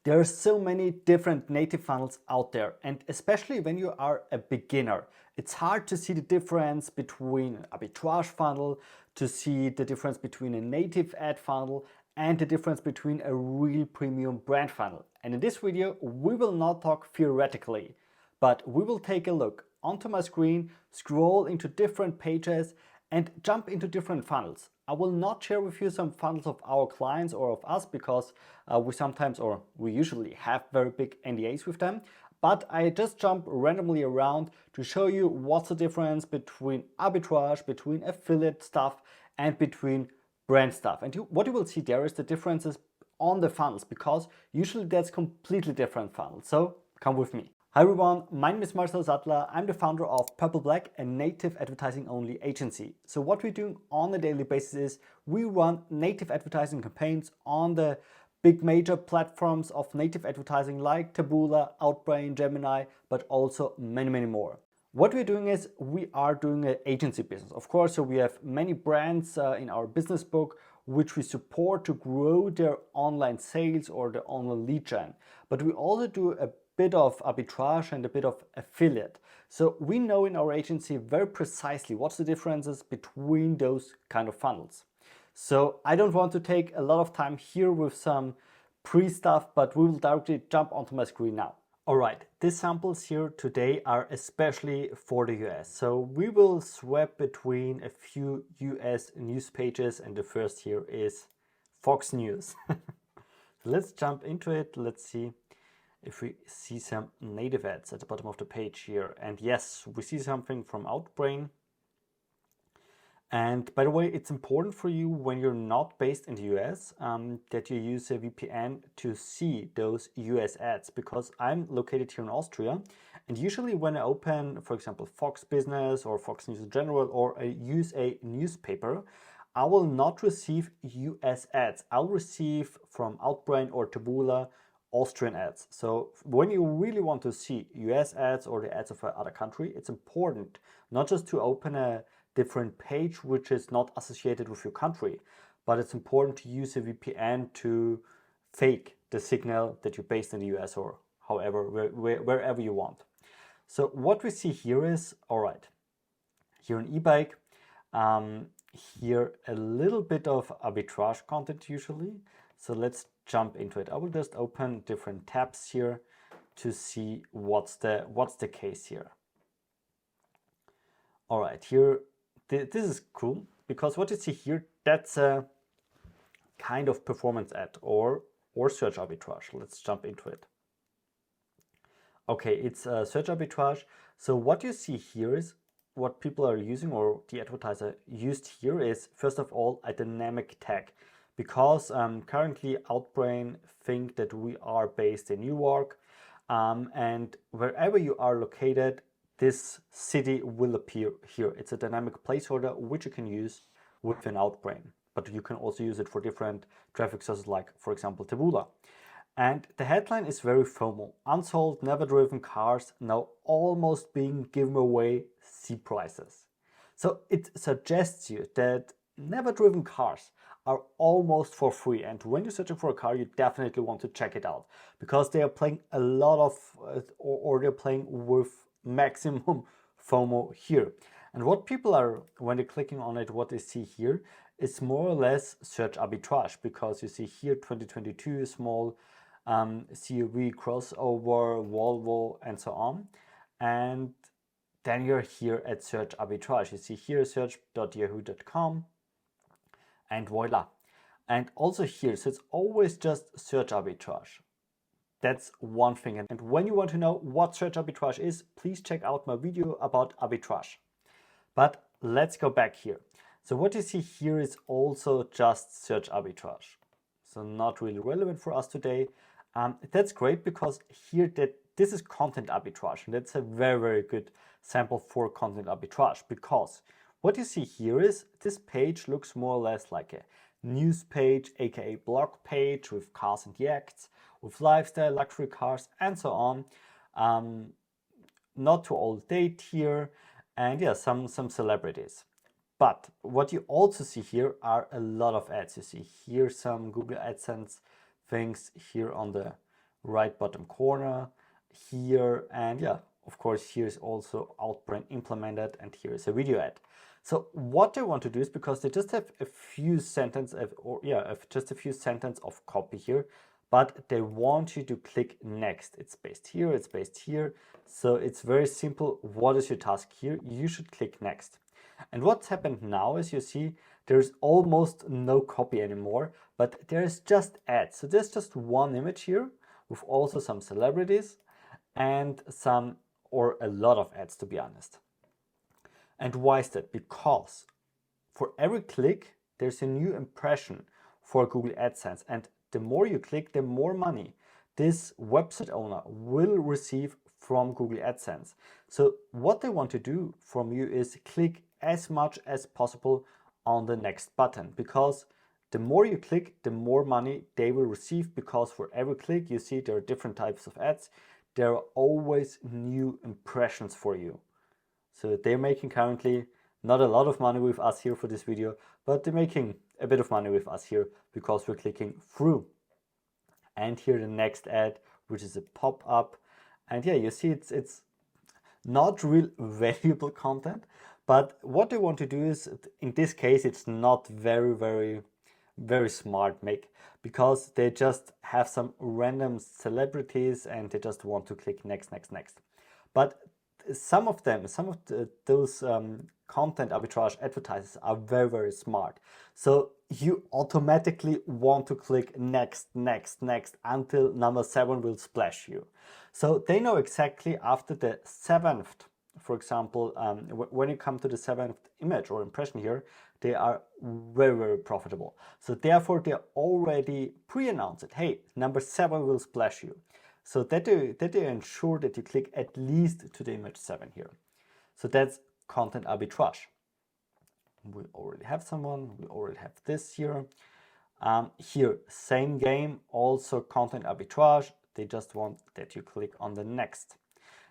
There are so many different native funnels out there, and especially when you are a beginner, it's hard to see the difference between an arbitrage funnel, to see the difference between a native ad funnel, and the difference between a real premium brand funnel. And in this video, we will not talk theoretically, but we will take a look onto my screen, scroll into different pages, and jump into different funnels. I will not share with you some funnels of our clients or of us because we usually have very big NDAs with them. But I just jump randomly around to show you what's the difference between arbitrage, between affiliate stuff, and between brand stuff. And what you will see there is the differences on the funnels, because usually that's completely different funnels. So come with me. Hi everyone, my name is Marcel Sattler. I'm the founder of Purple Black, a native advertising only agency. So what we're doing on a daily basis is we run native advertising campaigns on the big major platforms of native advertising like Taboola, Outbrain, Gemini, but also many more. What we're doing is we are doing an agency business. Of course, so we have many brands in our business book which we support to grow their online sales or the online lead gen. But we also do a bit of arbitrage and a bit of affiliate. So we know in our agency very precisely what's the differences between those kind of funnels. So I don't want to take a lot of time here with some pre-stuff, but we will directly jump onto my screen now. Alright, these samples here today are especially for the US. So we will swap between a few US news pages, and the first here is Fox News. Let's jump into it. Let's see if we see some native ads at the bottom of the page here. And yes, we see something from Outbrain. And by the way, it's important for you when you're not based in the US that you use a VPN to see those US ads, because I'm located here in Austria. And usually when I open, for example, Fox Business or Fox News in general, or I use a newspaper, I will not receive US ads. I'll receive from Outbrain or Taboola Austrian ads. So when you really want to see US ads or the ads of another country, it's important not just to open a different page which is not associated with your country, but it's important to use a VPN to fake the signal that you're based in the US or however, wherever you want. So what we see here is, all right, here in e-bike, here a little bit of arbitrage content usually. So let's jump into it. I will just open different tabs here to see what's the case here. All right, here, this is cool because what you see here, that's a kind of performance ad or search arbitrage. Let's jump into it. Okay, it's a search arbitrage. So what you see here is what people are using, or the advertiser used here, is first of all a dynamic tag. Because currently Outbrain think that we are based in New York, and wherever you are located, this city will appear here. It's a dynamic placeholder which you can use within Outbrain, but you can also use it for different traffic sources like, for example, Taboola. And the headline is very FOMO. Unsold, never driven cars now almost being given away, see prices. So it suggests you that never driven cars are almost for free, and when you're searching for a car, you definitely want to check it out, because they are playing a lot of or they're playing with maximum FOMO here. And what people are, when they're clicking on it, what they see here is more or less search arbitrage, because you see here 2022 small CUV crossover, Volvo, and so on. And then you're here at search arbitrage. You see here search.yahoo.com. and voila. And also here, so it's always just search arbitrage. That's one thing. And when you want to know what search arbitrage is, please check out my video about arbitrage. But let's go back here. So what you see here is also just search arbitrage. So not really relevant for us today. That's great, because here this is content arbitrage, and that's a very good sample for content arbitrage, because what you see here is this page looks more or less like a news page, aka blog page, with cars and yachts, with lifestyle, luxury cars, and so on. Not too old date here, and yeah, some celebrities. But what you also see here are a lot of ads. You see here some Google AdSense things here on the right bottom corner here, and yeah, of course, here's also Outbrain implemented, and here is a video ad. So what they want to do is, because they just have a few sentences, just a few sentences of copy here, but they want you to click next. It's based here, it's based here. So it's very simple. What is your task here? You should click next. And what's happened now is, you see, there's almost no copy anymore, but there's just ads. So there's just one image here with also some celebrities and some, or a lot of ads, to be honest. And why is that? Because for every click, there's a new impression for Google AdSense. And the more you click, the more money this website owner will receive from Google AdSense. So what they want to do from you is click as much as possible on the next button, because the more you click, the more money they will receive, because for every click, you see there are different types of ads. There are always new impressions for you. So they're making currently not a lot of money with us here for this video, but they're making a bit of money with us here because we're clicking through. And here the next ad, which is a pop-up. And yeah, you see it's not real valuable content, but what they want to do is, in this case, it's not very smart because they just have some random celebrities and they just want to click next. But some of those content arbitrage advertisers are very smart. So you automatically want to click next until number 7 will splash you. So they know exactly after the 7th, for example, when you come to the 7th image or impression here, they are very profitable. So therefore they already pre-announce it. Hey, number 7 will splash you. So that they ensure that you click at least to the image 7 here. So that's content arbitrage. We already have someone, we already have this here. Here, same game, also content arbitrage. They just want that you click on the next.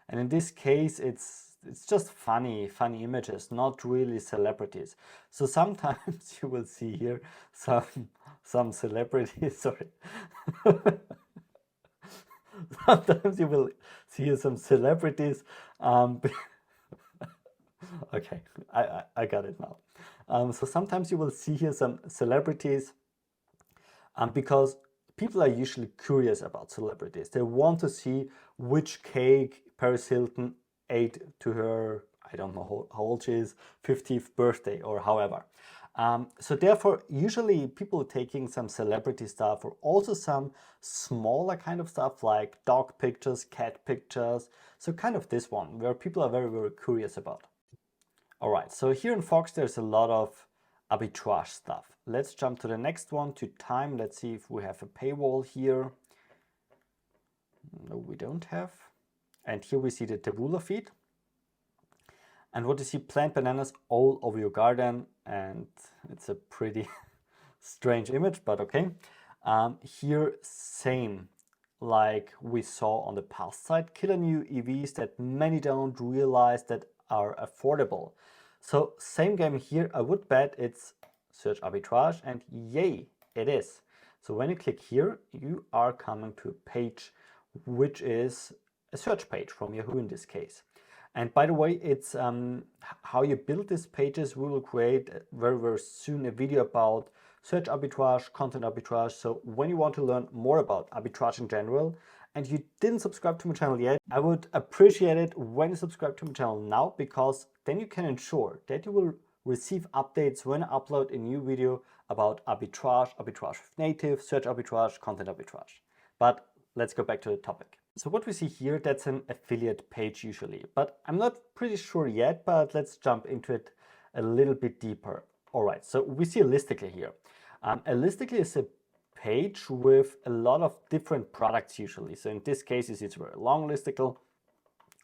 And in this case, it's just funny images, not really celebrities. So sometimes you will see here some celebrities, sorry. Sometimes you will see some celebrities. Okay, I got it now. So sometimes you will see here some celebrities because people are usually curious about celebrities. They want to see which cake Paris Hilton ate to her, I don't know how old she is, 50th birthday or however. So therefore, usually people taking some celebrity stuff, or also some smaller kind of stuff like dog pictures, cat pictures. So kind of this one where people are very curious about. All right, so here in Fox, there's a lot of arbitrage stuff. Let's jump to the next one, to time. Let's see if we have a paywall here. No, we don't have. And here we see the Taboola feed. And what you see, plant bananas all over your garden. And it's a pretty strange image, but okay. Here, same like we saw on the past side, killer new EVs that many don't realize that are affordable. So same game here. I would bet it's search arbitrage, and yay, it is. So when you click here, you are coming to a page which is a search page from Yahoo in this case. And by the way, it's how you build these pages. We will create very soon a video about search arbitrage, content arbitrage. So when you want to learn more about arbitrage in general, and you didn't subscribe to my channel yet, I would appreciate it when you subscribe to my channel now, because then you can ensure that you will receive updates when I upload a new video about arbitrage, arbitrage with native, search arbitrage, content arbitrage. But let's go back to the topic. So what we see here, that's an affiliate page usually, but I'm not pretty sure yet, but let's jump into it a little bit deeper. All right, so we see a listicle here. A listicle is a page with a lot of different products usually. So in this case, it's a very long listicle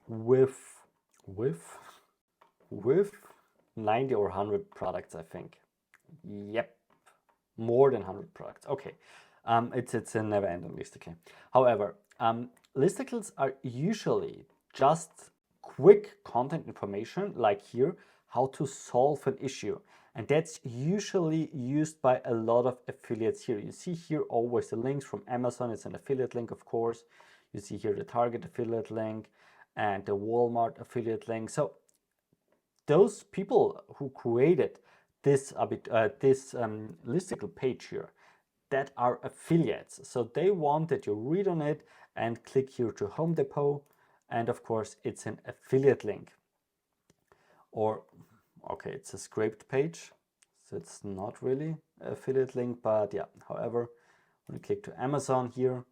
with 90 or 100 products, I think. Yep, more than 100 products. Okay, it's a never-ending listicle. However, listicles are usually just quick content information, like here, how to solve an issue. And that's usually used by a lot of affiliates here. You see here always the links from Amazon. It's an affiliate link, of course. You see here the Target affiliate link and the Walmart affiliate link. So those people who created this listicle page here, that are affiliates. So they want that you read on it and click here to Home Depot. And of course, it's an affiliate link. Or, okay, it's a scraped page. So it's not really an affiliate link, but yeah, however, when you click to Amazon here,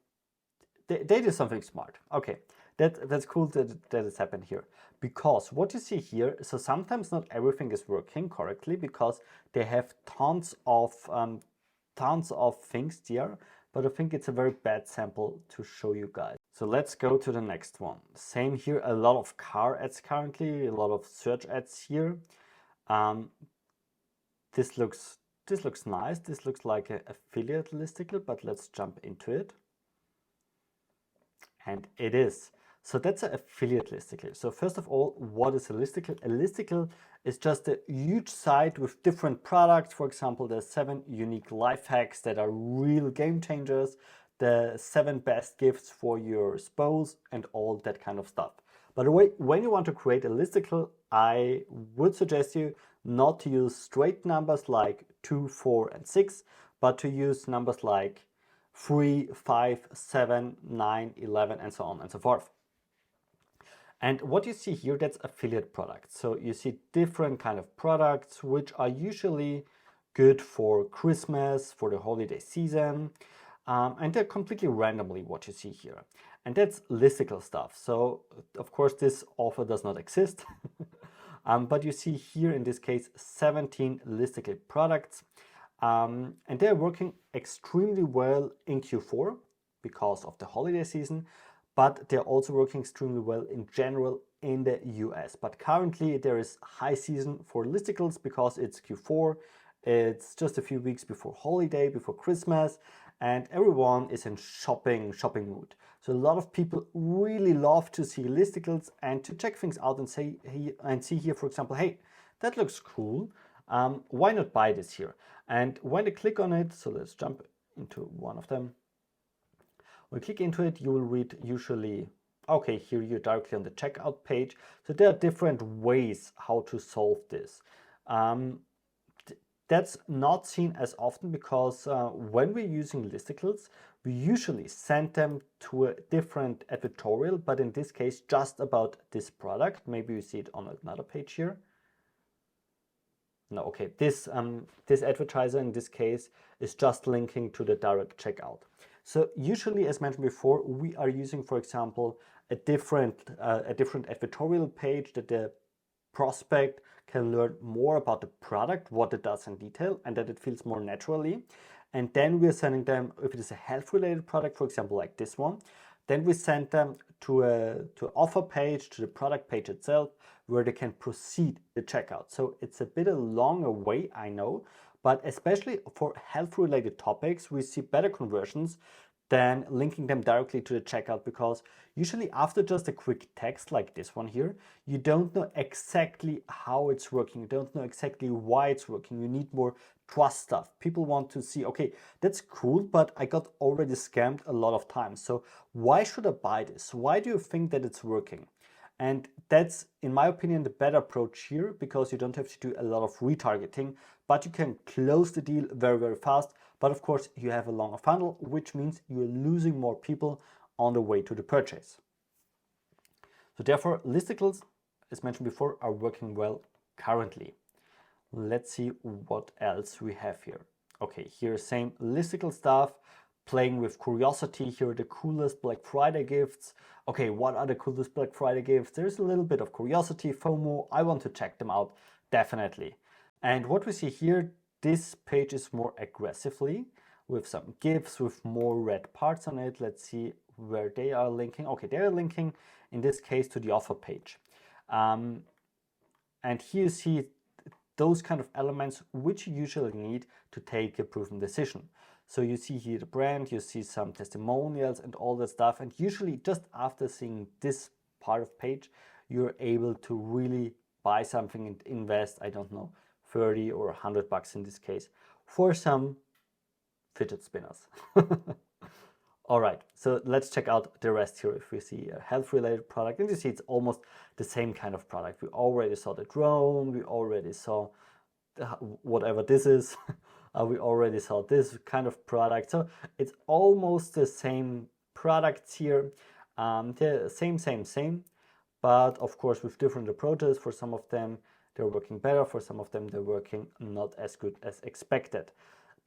they did something smart. Okay, that's cool that it's happened here. Because what you see here, so sometimes not everything is working correctly because they have tons of things there, but I think it's a very bad sample to show you guys. So let's go to the next one. Same here, a lot of car ads currently, a lot of search ads here. This looks nice. This looks like an affiliate listicle, but let's jump into it. And it is. So that's an affiliate listicle. So first of all, what is a listicle? A listicle is just a huge site with different products. For example, there's 7 unique life hacks that are real game changers, the 7 best gifts for your spouse, and all that kind of stuff. By the way, when you want to create a listicle, I would suggest you not to use straight numbers like 2, 4, and 6, but to use numbers like 3, 5, 7, 9, 11, and so on and so forth. And what you see here, that's affiliate products. So you see different kind of products, which are usually good for Christmas, for the holiday season. And they're completely randomly what you see here. And that's listicle stuff. So of course, this offer does not exist. But you see here, in this case, 17 listicle products. And they're working extremely well in Q4 because of the holiday season. But they're also working extremely well in general in the US. But currently there is high season for listicles because it's Q4. It's just a few weeks before holiday, before Christmas, and everyone is in shopping mood. So a lot of people really love to see listicles and to check things out and see here, for example, hey, that looks cool. Why not buy this here? And when they click on it, so let's jump into one of them. When you click into it, you will read usually, okay, here you're directly on the checkout page. So there are different ways how to solve this. That's not seen as often because when we're using listicles, we usually send them to a different advertorial, but in this case, just about this product. Maybe you see it on another page here. No, okay, this advertiser in this case is just linking to the direct checkout. So usually, as mentioned before, we are using, for example, a different advertorial page that the prospect can learn more about the product, what it does in detail, and that it feels more naturally. And then we're sending them, if it is a health-related product, for example, like this one, then we send them to an offer page, to the product page itself, where they can proceed the checkout. So it's a bit a longer way, I know, but especially for health-related topics, we see better conversions than linking them directly to the checkout, because usually after just a quick text like this one here, you don't know exactly how it's working. You don't know exactly why it's working. You need more trust stuff. People want to see, okay, that's cool, but I got already scammed a lot of times. So why should I buy this? Why do you think that it's working? And that's, in my opinion, the better approach here, because you don't have to do a lot of retargeting, but you can close the deal very, very fast. But of course, you have a longer funnel, which means you're losing more people on the way to the purchase. So therefore, listicles, as mentioned before, are working well currently. Let's see what else we have here. Okay, here same listicle stuff, playing with curiosity. Here are the coolest Black Friday gifts. Okay, what are the coolest Black Friday gifts? There's a little bit of curiosity, FOMO. I want to check them out, definitely. And what we see here, this page is more aggressively with some gifts with more red parts on it. Let's see where they are linking. Okay, they are linking in this case to the offer page. And here you see those kind of elements which you usually need to take a proven decision. So you see here the brand, you see some testimonials and all that stuff. And usually just after seeing this part of page, you're able to really buy something and invest, I don't know, 30 or $100 in this case for some fidget spinners. All right, so let's check out the rest here. If we see a health-related product, and you see it's almost the same kind of product. We already saw the drone, we already saw whatever this is, we already saw this kind of product. So it's almost the same products here, the same, but of course with different approaches. For some of them, they're working better. For some of them, they're working not as good as expected.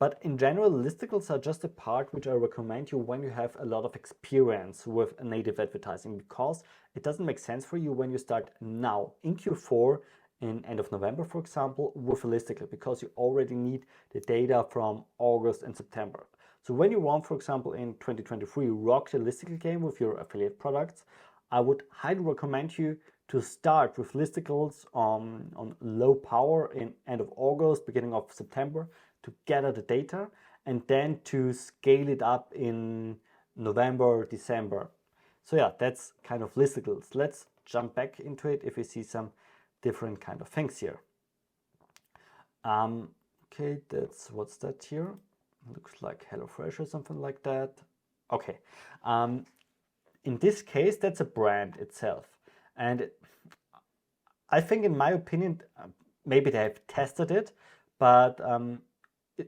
But in general, listicles are just a part which I recommend you when you have a lot of experience with native advertising, because it doesn't make sense for you when you start now in Q4, in end of November, for example, with a listicle, because you already need the data from August and September. So when you want, for example, in 2023, rock the listicle game with your affiliate products, I would highly recommend you to start with listicles on low power in end of August, beginning of September, to gather the data, and then to scale it up in November or December. So yeah, that's kind of listicles. Let's jump back into it if we see some different kind of things here. Okay, what's that here? Looks like HelloFresh or something like that. Okay, in this case, that's a brand itself. And I think, in my opinion, maybe they have tested it, but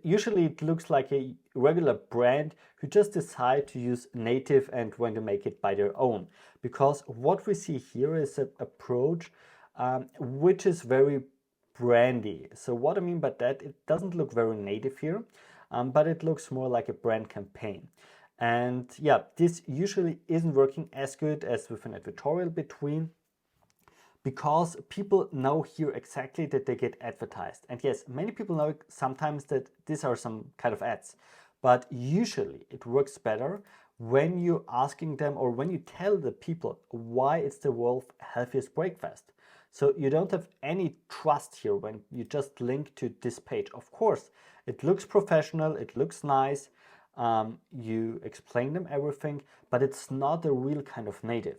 usually it looks like a regular brand who just decide to use native and when to make it by their own. Because what we see here is an approach which is very brandy. So what I mean by that, it doesn't look very native here, but it looks more like a brand campaign. And yeah, this usually isn't working as good as with an advertorial between, because people know here exactly that they get advertised. And yes, many people know sometimes that these are some kind of ads, but usually it works better when you're asking them, or when you tell the people why it's the world's healthiest breakfast. So you don't have any trust here when you just link to this page. Of course, it looks professional, it looks nice, you explain them everything, but it's not a real kind of native.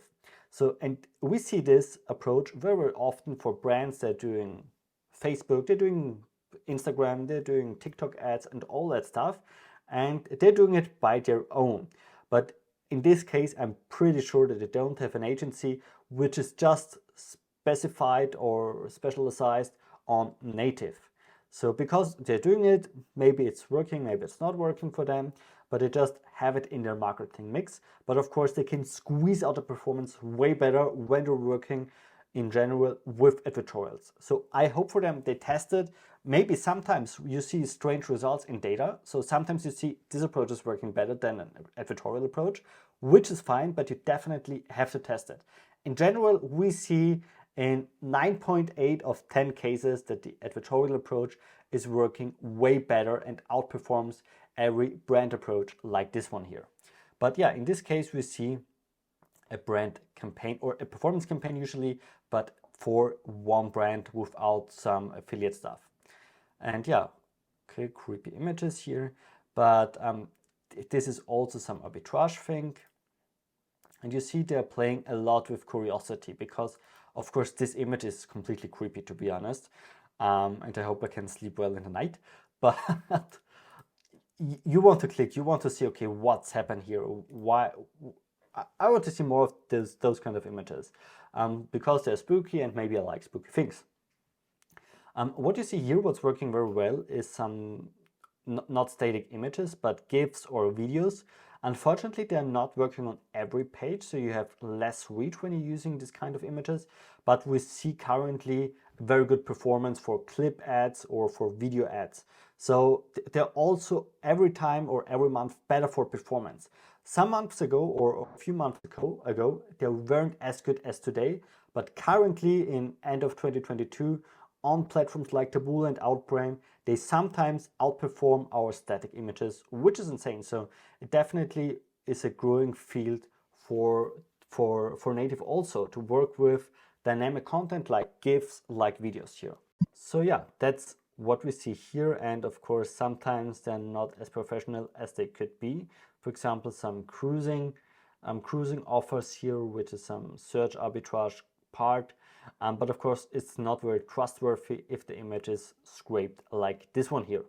So, and we see this approach very often for brands that are doing Facebook, they're doing Instagram, they're doing TikTok ads and all that stuff, and they're doing it by their own. But in this case, I'm pretty sure that they don't have an agency which is just specified or specialized on native. So because they're doing it, maybe it's working, maybe it's not working for them, but they just have it in their marketing mix. But of course, they can squeeze out the performance way better when they're working in general with advertorials. So I hope for them they test it. Maybe sometimes you see strange results in data. So sometimes you see this approach is working better than an advertorial approach, which is fine, but you definitely have to test it. In general, we see in 9.8 of 10 cases that the advertorial approach is working way better and outperforms every brand approach like this one here. But yeah, in this case, we see a brand campaign or a performance campaign usually, but for one brand without some affiliate stuff. And yeah, okay, creepy images here, but this is also some arbitrage thing. And you see they're playing a lot with curiosity, because of course this image is completely creepy, to be honest. And I hope I can sleep well in the night. But you want to click, you want to see, okay, what's happened here? Why? I want to see more of those kind of images, because they're spooky and maybe I like spooky things. What you see here, what's working very well is some not static images, but GIFs or videos. Unfortunately, they're not working on every page, so you have less reach when you're using this kind of images. But we see currently very good performance for clip ads or for video ads. So they're also every time or every month better for performance. Some months ago or a few months ago, they weren't as good as today. But currently, in end of 2022, on platforms like Taboola and Outbrain, they sometimes outperform our static images, which is insane. So it definitely is a growing field for native also to work with dynamic content like GIFs, like videos here. So yeah, that's what we see here. And of course, sometimes they're not as professional as they could be. For example, some cruising offers here, which is some search arbitrage part. But of course, it's not very trustworthy if the image is scraped like this one here.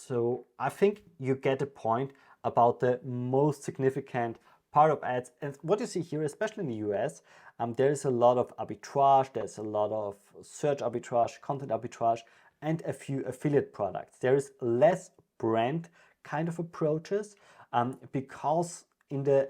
So I think you get a point about the most significant part of ads. And what you see here, especially in the US, there is a lot of arbitrage, there's a lot of search arbitrage, content arbitrage, and a few affiliate products. There is less brand kind of approaches because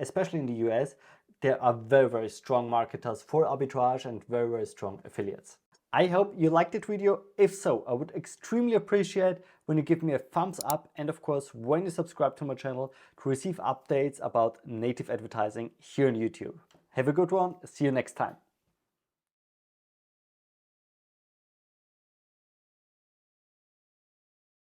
especially in the US, there are very, very strong marketers for arbitrage and very, very strong affiliates. I hope you liked that video. If so, I would extremely appreciate when you give me a thumbs up, and of course when you subscribe to my channel to receive updates about native advertising here on YouTube. Have a good one. See you next time.